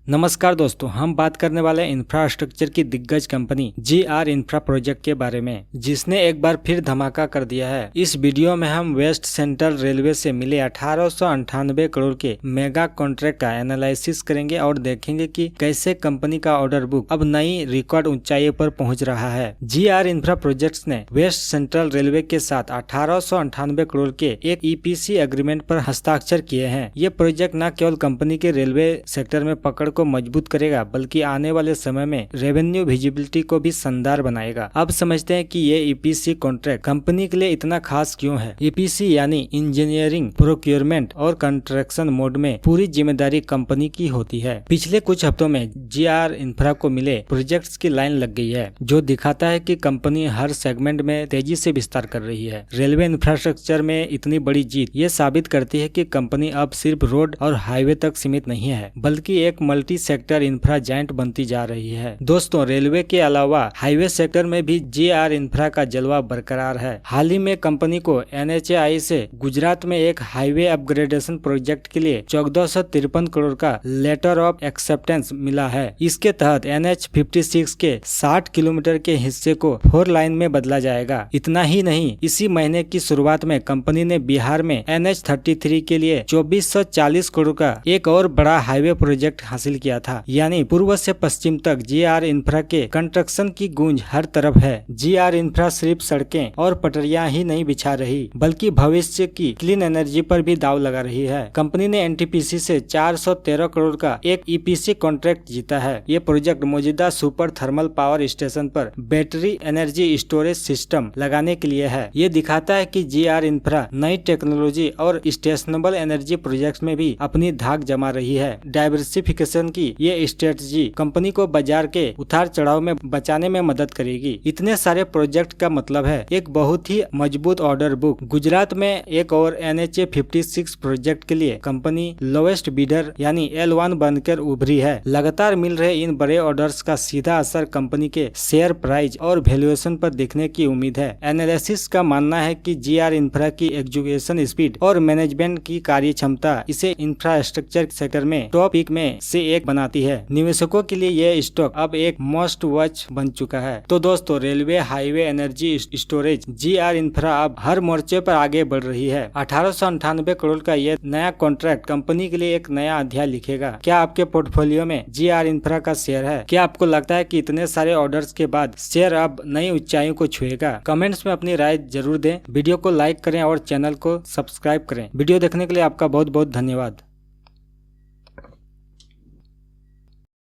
नमस्कार दोस्तों, हम बात करने वाले इंफ्रास्ट्रक्चर की दिग्गज कंपनी GR इंफ्रा प्रोजेक्ट के बारे में, जिसने एक बार फिर धमाका कर दिया है। इस वीडियो में हम वेस्ट सेंट्रल रेलवे से मिले 1898 करोड़ के मेगा कॉन्ट्रैक्ट का एनालिसिस करेंगे और देखेंगे कि कैसे कंपनी का ऑर्डर बुक अब नई रिकॉर्ड ऊंचाई पर पहुंच रहा है। GR इंफ्रा प्रोजेक्ट्स ने वेस्ट सेंट्रल रेलवे के साथ 1898 करोड़ के एक EPC एग्रीमेंट पर हस्ताक्षर किए हैं। ये प्रोजेक्ट न केवल कंपनी के रेलवे सेक्टर में पकड़ को मजबूत करेगा, बल्कि आने वाले समय में रेवेन्यू विजिबिलिटी को भी शानदार बनाएगा। अब समझते हैं कि ये EPC कॉन्ट्रैक्ट कंपनी के लिए इतना खास क्यों है। EPC यानी इंजीनियरिंग, प्रोक्योरमेंट और कंस्ट्रक्शन मोड में पूरी जिम्मेदारी कंपनी की होती है। पिछले कुछ हफ्तों में GR इंफ्रा को मिले प्रोजेक्ट्स की लाइन लग गई है, जो दिखाता है कि कंपनी हर सेगमेंट में तेजी से विस्तार कर रही है। रेलवे इंफ्रास्ट्रक्चर में इतनी बड़ी जीत ये साबित करती है कि कंपनी अब सिर्फ रोड और हाईवे तक सीमित नहीं है, बल्कि एक मल्टी सेक्टर इंफ्रा जायंट बनती जा रही है। दोस्तों, रेलवे के अलावा हाईवे सेक्टर में भी GR इंफ्रा का जलवा बरकरार है। हाल ही में कंपनी को NHAI से गुजरात में एक हाईवे अपग्रेडेशन प्रोजेक्ट के लिए 1453 करोड़ का लेटर ऑफ एक्सेप्टेंस मिला है। इसके तहत NH56 के 60 किलोमीटर के हिस्से को 4 लाइन में बदला जाएगा। इतना ही नहीं, इसी महीने की शुरुआत में कंपनी ने बिहार में NH33 के लिए 2440 करोड़ का एक और बड़ा हाईवे प्रोजेक्ट हासिल किया था। यानी पूर्व से पश्चिम तक GR इंफ्रा के कंस्ट्रक्शन की गूंज हर तरफ है। GR इंफ्रा सिर्फ सड़कें और पटरियां ही नहीं बिछा रही, बल्कि भविष्य की क्लीन एनर्जी पर भी दाव लगा रही है। कंपनी ने NTPC से 413 करोड़ का एक EPC कॉन्ट्रैक्ट जीता है। ये प्रोजेक्ट मौजूदा सुपर थर्मल पावर स्टेशन पर बैटरी एनर्जी स्टोरेज सिस्टम लगाने के लिए है। ये दिखाता है कि GR इंफ्रा नई टेक्नोलॉजी और स्टेशनेबल एनर्जी प्रोजेक्ट में भी अपनी धाक जमा रही है। डाइवर्सिफिकेशन की ये स्ट्रेटजी कंपनी को बाजार के उतार चढ़ाव में बचाने में मदद करेगी। इतने सारे प्रोजेक्ट का मतलब है एक बहुत ही मजबूत ऑर्डर बुक। गुजरात में एक और NH56 प्रोजेक्ट के लिए कंपनी लोवेस्ट बिडर यानी L1 बनकर उभरी है। लगातार मिल रहे इन बड़े ऑर्डर्स का सीधा असर कंपनी के शेयर प्राइस और वैल्यूएशन पर दिखने की उम्मीद है। एनालिसिस का मानना है कि GR इंफ्रा की एग्जीक्यूशन स्पीड और मैनेजमेंट की कार्य क्षमता इसे इंफ्रास्ट्रक्चर सेक्टर में टॉप पिक में से एक बनाती है। निवेशकों के लिए यह स्टॉक अब एक मस्ट वॉच बन चुका है। तो दोस्तों, railway, highway, energy storage, GR infra अब हर मोर्चे पर आगे बढ़ रही है। 1898 करोड़ का यह नया कॉन्ट्रैक्ट कंपनी के लिए एक नया अध्याय लिखेगा। क्या आपके पोर्टफोलियो में GR इंफ्रा का शेयर है? क्या आपको लगता है कि इतने सारे ऑर्डर्स के बाद शेयर अब नई ऊंचाइयों को छुएगा? कमेंट्स में अपनी राय जरूर दें। वीडियो को लाइक करें और चैनल को सब्सक्राइब करें। वीडियो देखने के लिए आपका बहुत बहुत धन्यवाद।